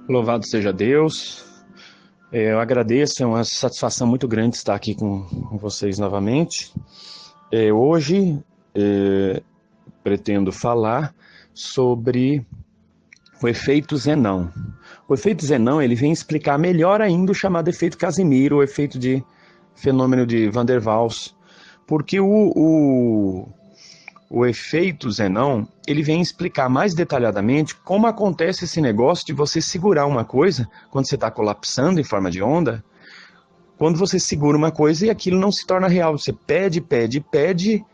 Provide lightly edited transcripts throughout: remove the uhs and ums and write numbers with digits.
Louvado seja Deus. Eu agradeço, é uma satisfação muito grande estar aqui com vocês novamente. Hoje pretendo falar sobre o efeito Zenão. O efeito Zenão ele vem explicar melhor ainda o chamado efeito Casimiro, o efeito de fenômeno de Van der Waals, porque o efeito Zenão, ele vem explicar mais detalhadamente como acontece esse negócio de você segurar uma coisa quando você está colapsando em forma de onda, quando você segura uma coisa e aquilo não se torna real. Você pede, pede, pede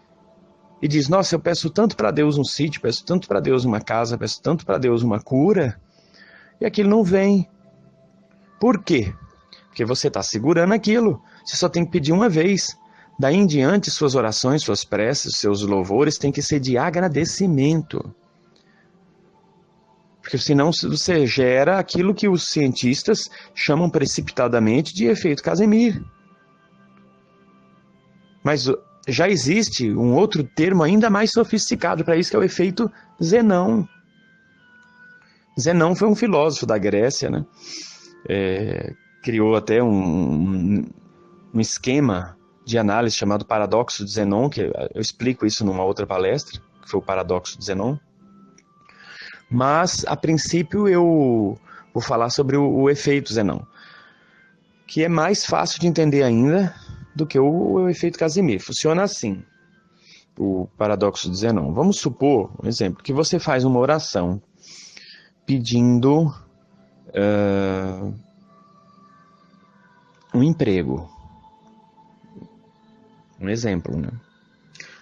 e diz, nossa, eu peço tanto para Deus um sítio, peço tanto para Deus uma casa, peço tanto para Deus uma cura, e aquilo não vem. Por quê? Porque você está segurando aquilo, você só tem que pedir uma vez. Daí em diante, suas orações, suas preces, seus louvores têm que ser de agradecimento. Porque senão você gera aquilo que os cientistas chamam precipitadamente de efeito Casimir. Mas já existe um outro termo ainda mais sofisticado para isso, que é o efeito Zenão. Zenão foi um filósofo da Grécia, né? Criou até um esquema de análise chamado paradoxo de Zenon, que eu explico isso numa outra palestra, que foi o paradoxo de Zenon. Mas, a princípio, eu vou falar sobre o efeito Zenon, que é mais fácil de entender ainda do que o efeito Casimir. Funciona assim, o paradoxo de Zenon. Vamos supor, um exemplo, que você faz uma oração pedindo um emprego. Um exemplo, né?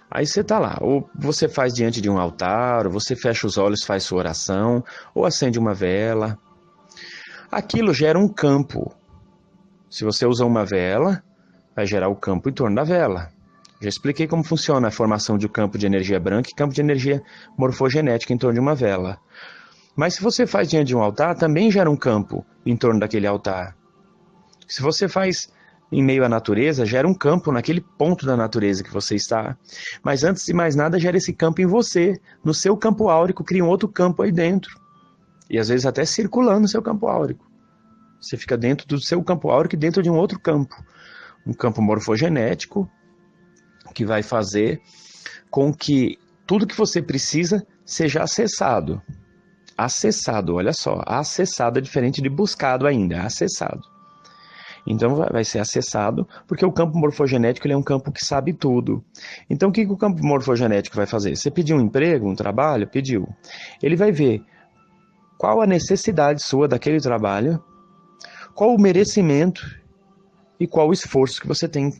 Aí você tá lá, ou você faz diante de um altar, ou você fecha os olhos, faz sua oração, ou acende uma vela. Aquilo gera um campo. Se você usa uma vela, vai gerar o campo em torno da vela. Já expliquei como funciona a formação de um campo de energia branca e campo de energia morfogenética em torno de uma vela. Mas se você faz diante de um altar, também gera um campo em torno daquele altar. Se você faz em meio à natureza, gera um campo naquele ponto da natureza que você está. Mas antes de mais nada, gera esse campo em você. No seu campo áurico, cria um outro campo aí dentro. E às vezes até circulando o seu campo áurico. Você fica dentro do seu campo áurico e dentro de um outro campo. Um campo morfogenético, que vai fazer com que tudo que você precisa seja acessado. Acessado, olha só. Acessado é diferente de buscado ainda, é acessado. Então vai ser acessado, porque o campo morfogenético ele é um campo que sabe tudo. Então o que o campo morfogenético vai fazer? Você pediu um emprego, um trabalho? Pediu. Ele vai ver qual a necessidade sua daquele trabalho, qual o merecimento e qual o esforço que você tem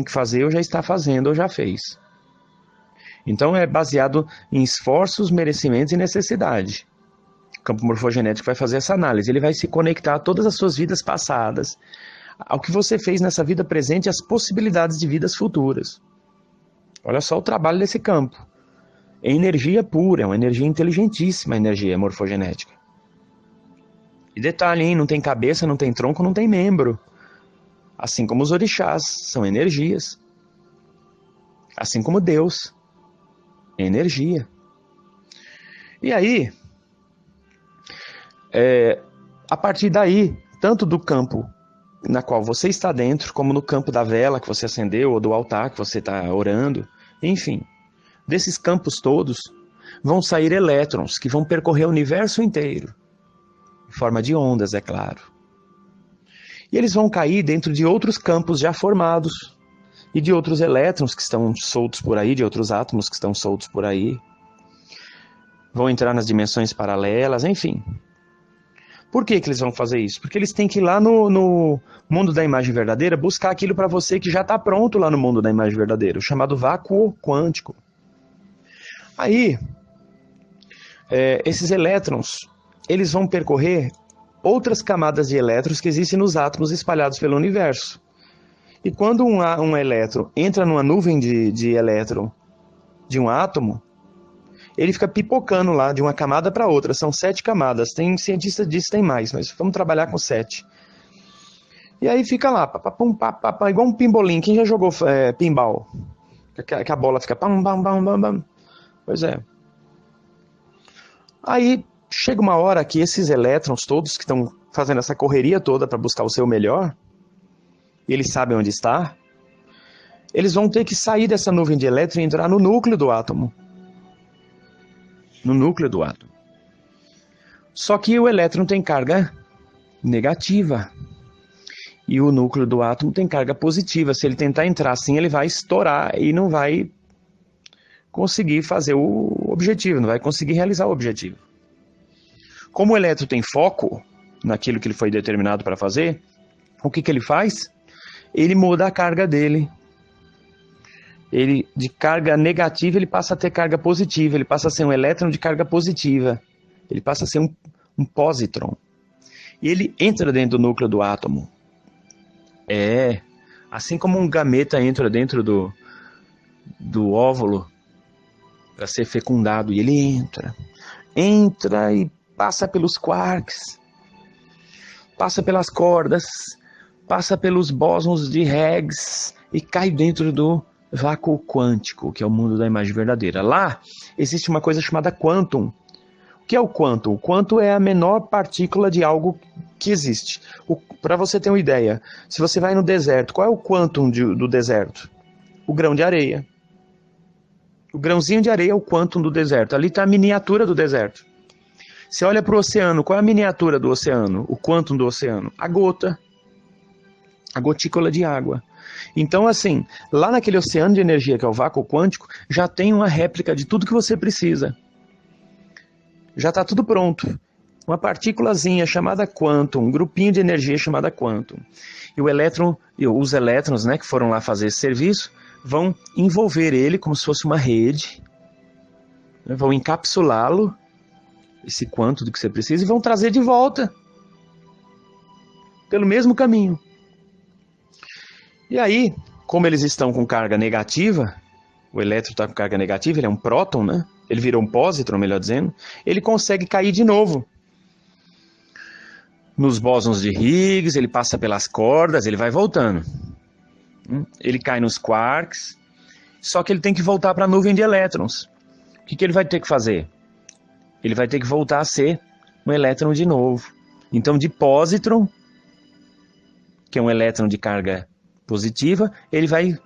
que fazer, ou já está fazendo, ou já fez. Então é baseado em esforços, merecimentos e necessidade. O campo morfogenético vai fazer essa análise, ele vai se conectar a todas as suas vidas passadas, ao que você fez nessa vida presente e as possibilidades de vidas futuras. Olha só o trabalho desse campo. É energia pura, é uma energia inteligentíssima, a energia morfogenética. E detalhe, hein? Não tem cabeça, não tem tronco, não tem membro. Assim como os orixás, são energias. Assim como Deus, é energia. E aí, a partir daí, tanto do campo na qual você está dentro, como no campo da vela que você acendeu, ou do altar que você está orando, enfim, desses campos todos, vão sair elétrons que vão percorrer o universo inteiro, em forma de ondas, é claro. E eles vão cair dentro de outros campos já formados, e de outros elétrons que estão soltos por aí, de outros átomos que estão soltos por aí. Vão entrar nas dimensões paralelas, enfim. Por que eles vão fazer isso? Porque eles têm que ir lá no mundo da imagem verdadeira buscar aquilo para você que já está pronto lá no mundo da imagem verdadeira, o chamado vácuo quântico. Aí, esses elétrons, eles vão percorrer outras camadas de elétrons que existem nos átomos espalhados pelo universo. E quando um elétron entra numa nuvem de elétron de um átomo, ele fica pipocando lá de uma camada para outra. São 7 camadas. Tem cientista que diz que tem mais, mas vamos trabalhar com 7. E aí fica lá, igual um pimbolim. Quem já jogou pinball? Que a bola fica pam, pam, pam, pam, pam. Pois é. Aí chega uma hora que esses elétrons todos que estão fazendo essa correria toda para buscar o seu melhor, e eles sabem onde está, eles vão ter que sair dessa nuvem de elétrons e entrar no núcleo do átomo. No núcleo do átomo. Só que o elétron tem carga negativa. E o núcleo do átomo tem carga positiva. Se ele tentar entrar assim, ele vai estourar e não vai conseguir fazer o objetivo, não vai conseguir realizar o objetivo. Como o elétron tem foco naquilo que ele foi determinado para fazer, o que ele faz? Ele muda a carga dele. Ele, de carga negativa, ele passa a ter carga positiva. Ele passa a ser um elétron de carga positiva. Ele passa a ser um pósitron. E ele entra dentro do núcleo do átomo. Assim como um gameta entra dentro do óvulo para ser fecundado. E ele entra e passa pelos quarks, passa pelas cordas, passa pelos bósons de Higgs e cai dentro do vácuo quântico, que é o mundo da imagem verdadeira. Lá existe uma coisa chamada quantum. O que é o quantum? O quantum é a menor partícula de algo que existe. Para você ter uma ideia, se você vai no deserto, qual é o quantum do deserto? O grão de areia. O grãozinho de areia é o quantum do deserto. Ali está a miniatura do deserto. Você olha para o oceano, qual é a miniatura do oceano? O quantum do oceano? A gota. A gotícula de água. Então, assim, lá naquele oceano de energia que é o vácuo quântico, já tem uma réplica de tudo que você precisa. Já está tudo pronto. Uma partículazinha chamada quantum, um grupinho de energia chamada quantum. E o elétron, os elétrons, né, que foram lá fazer esse serviço, vão envolver ele como se fosse uma rede, né, vão encapsulá-lo, esse quantum do que você precisa, e vão trazer de volta, pelo mesmo caminho. E aí, como eles estão com carga negativa, o elétron está com carga negativa, ele é um próton, né? Ele virou um pósitron, melhor dizendo, ele consegue cair de novo nos bósons de Higgs, ele passa pelas cordas, ele vai voltando. Ele cai nos quarks, só que ele tem que voltar para a nuvem de elétrons. O que ele vai ter que fazer? Ele vai ter que voltar a ser um elétron de novo. Então, de pósitron, que é um elétron de carga positiva, ele vai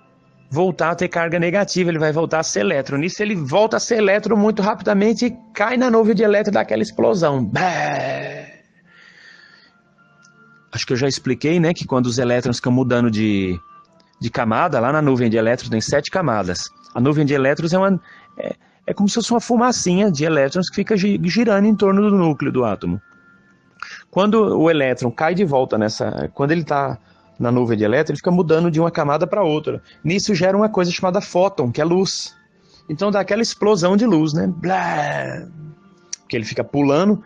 voltar a ter carga negativa, ele vai voltar a ser elétron. Nisso ele volta a ser elétron muito rapidamente e cai na nuvem de elétron daquela explosão. Acho que eu já expliquei, né, que quando os elétrons ficam mudando de camada, lá na nuvem de elétrons tem 7 camadas. A nuvem de elétrons é como se fosse uma fumacinha de elétrons que fica girando em torno do núcleo do átomo. Quando o elétron cai de volta quando ele está na nuvem de elétrons, ele fica mudando de uma camada para outra. Nisso gera uma coisa chamada fóton, que é luz. Então dá aquela explosão de luz, né? Blá! Que ele fica pulando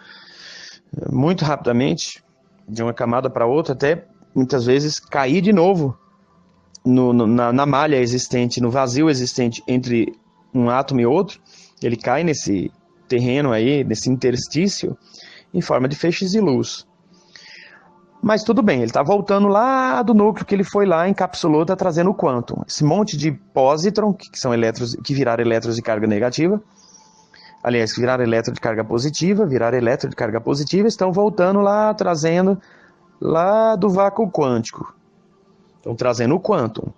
muito rapidamente de uma camada para outra, até muitas vezes cair de novo na malha existente, no vazio existente entre um átomo e outro. Ele cai nesse terreno aí, nesse interstício, em forma de feixes de luz. Mas tudo bem, ele está voltando lá do núcleo que ele foi lá, encapsulou, está trazendo o quantum. Esse monte de pósitron, que são elétrons, que viraram elétrons de carga negativa, aliás, que viraram elétron de carga positiva, estão voltando lá, trazendo lá do vácuo quântico. Estão trazendo o quantum.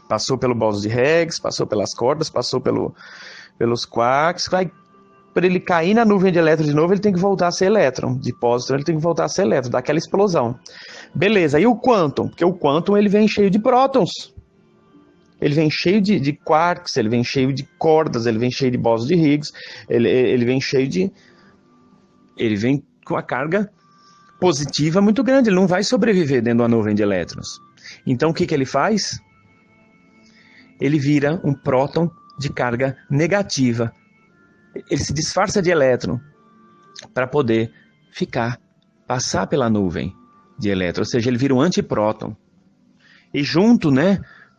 Passou pelo bóson de Higgs, passou pelas cordas, passou pelos quarks. Para ele cair na nuvem de elétrons de novo, ele tem que voltar a ser elétron. De pósitron, ele tem que voltar a ser elétron, daquela explosão. Beleza, e o quantum? Porque o quantum ele vem cheio de prótons. Ele vem cheio de quarks, ele vem cheio de cordas, ele vem cheio de bóson de Higgs, ele vem cheio de... Ele vem com a carga positiva muito grande, ele não vai sobreviver dentro de uma nuvem de elétrons. Então o que ele faz? Ele vira um próton de carga negativa. Ele se disfarça de elétron para poder passar pela nuvem de elétrons, ou seja, ele vira um antipróton. E junto, né,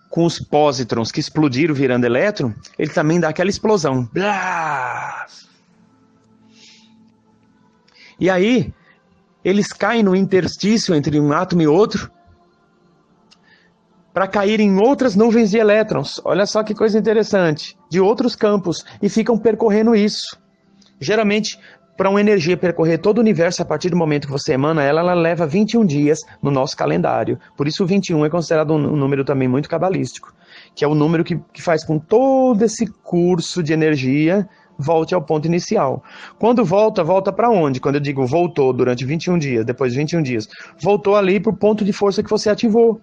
com os pósitrons que explodiram virando elétron, ele também dá aquela explosão. Blá! E aí, eles caem no interstício entre um átomo e outro para cair em outras nuvens de elétrons. Olha só que coisa interessante. De outros campos. E ficam percorrendo isso. Geralmente para uma energia percorrer todo o universo a partir do momento que você emana ela, ela leva 21 dias no nosso calendário. Por isso o 21 é considerado um número também muito cabalístico, que é o número que faz com todo esse curso de energia volte ao ponto inicial. Quando volta, volta para onde? Quando eu digo voltou durante 21 dias, depois de 21 dias, voltou ali para o ponto de força que você ativou.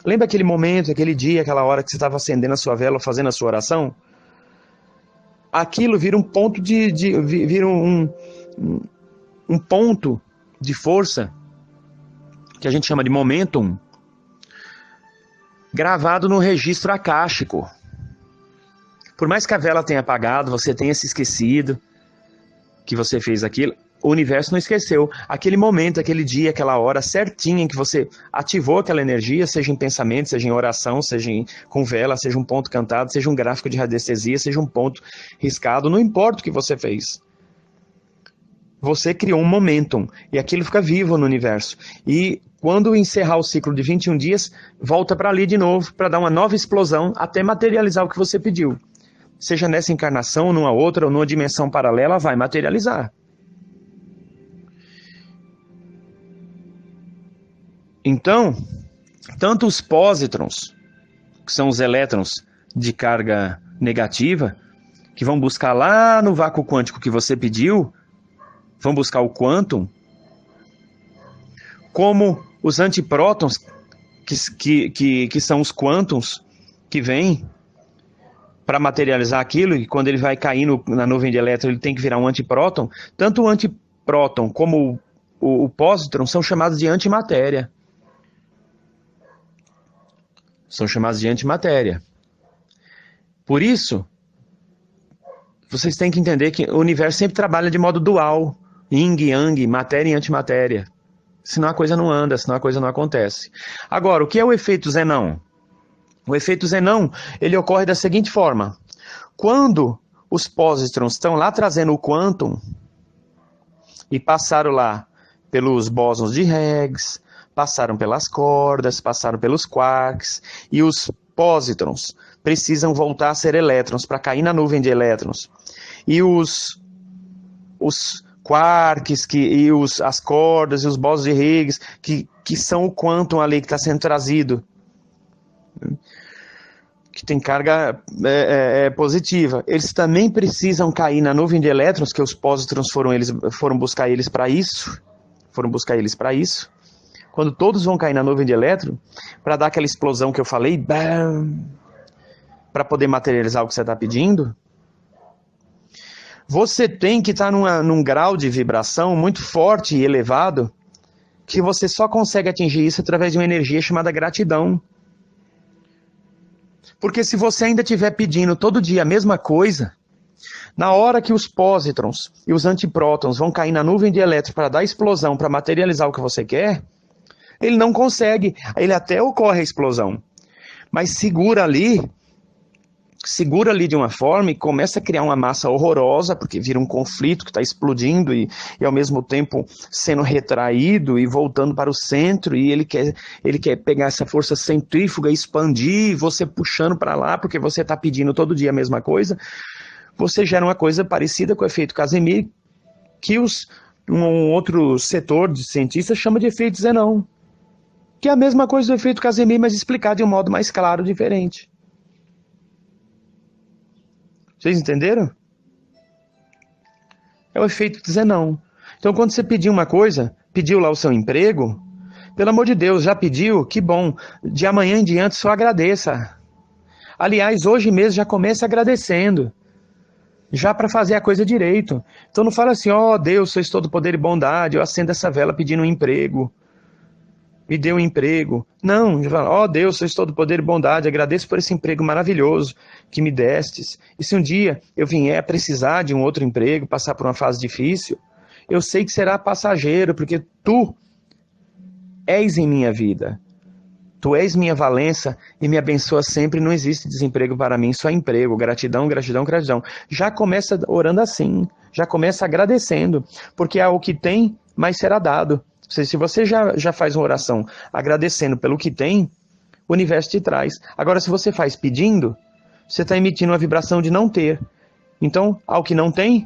Lembra aquele momento, aquele dia, aquela hora que você estava acendendo a sua vela, fazendo a sua oração? Aquilo vira um ponto vira um ponto de força que a gente chama de momentum, gravado no registro akáshico. Por mais que a vela tenha apagado, você tenha se esquecido que você fez aquilo, o universo não esqueceu. Aquele momento, aquele dia, aquela hora certinha em que você ativou aquela energia, seja em pensamento, seja em oração, seja com vela, seja um ponto cantado, seja um gráfico de radiestesia, seja um ponto riscado, não importa o que você fez. Você criou um momentum e aquilo fica vivo no universo. E quando encerrar o ciclo de 21 dias, volta para ali de novo, para dar uma nova explosão, até materializar o que você pediu. Seja nessa encarnação, numa outra, ou numa dimensão paralela, vai materializar. Então, tanto os pósitrons, que são os elétrons de carga negativa, que vão buscar lá no vácuo quântico que você pediu, vão buscar o quantum, como os antiprótons, que são os quântons, que vêm para materializar aquilo, e quando ele vai cair na nuvem de elétrons, ele tem que virar um antipróton. Tanto o antipróton como o pósitron são chamados de antimatéria. São chamados de antimatéria. Por isso, vocês têm que entender que o universo sempre trabalha de modo dual, yin e yang, matéria e antimatéria. Senão a coisa não anda, senão a coisa não acontece. Agora, o que é o efeito Zenão? O efeito Zenão, ele ocorre da seguinte forma. Quando os pósitrons estão lá trazendo o quantum e passaram lá pelos bósons de Higgs, passaram pelas cordas, passaram pelos quarks, e os pósitrons precisam voltar a ser elétrons para cair na nuvem de elétrons. E os quarks, as cordas e os bósons de Higgs, que são o quantum ali que está sendo trazido, que tem carga positiva, eles também precisam cair na nuvem de elétrons, que os pósitrons foram buscar eles para isso. Quando todos vão cair na nuvem de elétron, para dar aquela explosão que eu falei, para poder materializar o que você está pedindo, você tem que estar num grau de vibração muito forte e elevado, que você só consegue atingir isso através de uma energia chamada gratidão. Porque se você ainda estiver pedindo todo dia a mesma coisa, na hora que os pósitrons e os antiprótons vão cair na nuvem de elétrons para dar explosão, para materializar o que você quer, ele não consegue. Ele até ocorre a explosão, mas segura ali de uma forma e começa a criar uma massa horrorosa, porque vira um conflito que está explodindo e ao mesmo tempo sendo retraído e voltando para o centro, e ele quer pegar essa força centrífuga e expandir, você puxando para lá, porque você está pedindo todo dia a mesma coisa. Você gera uma coisa parecida com o efeito Casimir, que um outro setor de cientistas chama de efeito Zenão, que é a mesma coisa do efeito Casimir, mas explicado de um modo mais claro, diferente. Vocês entenderam? É o efeito Zenão. Então, quando você pedir uma coisa, pediu lá o seu emprego, pelo amor de Deus, já pediu? Que bom. De amanhã em diante, só agradeça. Aliás, hoje mesmo já comece agradecendo. Já para fazer a coisa direito. Então não fala assim, ó Deus, sois todo poder e bondade, eu acendo essa vela pedindo um emprego. Me dê um emprego. Não, ó Deus, sois todo poder e bondade, agradeço por esse emprego maravilhoso que me destes. E se um dia eu vier a precisar de um outro emprego, passar por uma fase difícil, eu sei que será passageiro, porque tu és em minha vida. Tu és minha valença e me abençoa sempre, não existe desemprego para mim, só emprego, gratidão, gratidão, gratidão. Já começa orando assim, já começa agradecendo, porque é o que tem, mas será dado. Se você já faz uma oração agradecendo pelo que tem, o universo te traz. Agora, se você faz pedindo, você está emitindo uma vibração de não ter. Então, ao que não tem,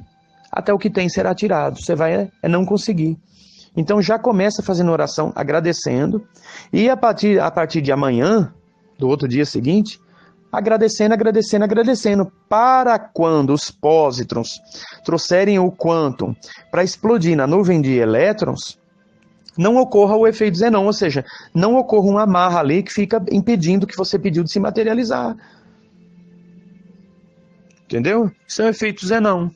até o que tem será tirado. Você vai não conseguir. Então já começa fazendo oração, agradecendo, e a partir de amanhã, do outro dia seguinte, agradecendo, agradecendo, agradecendo, para quando os pósitrons trouxerem o quântum para explodir na nuvem de elétrons, não ocorra o efeito Zenon, ou seja, não ocorra uma amarra ali que fica impedindo o que você pediu de se materializar. Entendeu? Isso é o efeito Zenon,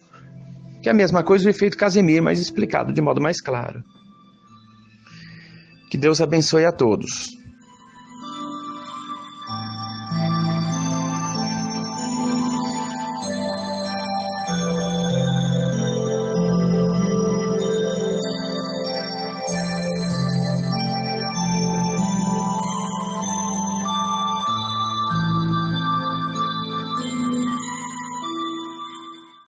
que é a mesma coisa do efeito Casimir, mas explicado de modo mais claro. Que Deus abençoe a todos.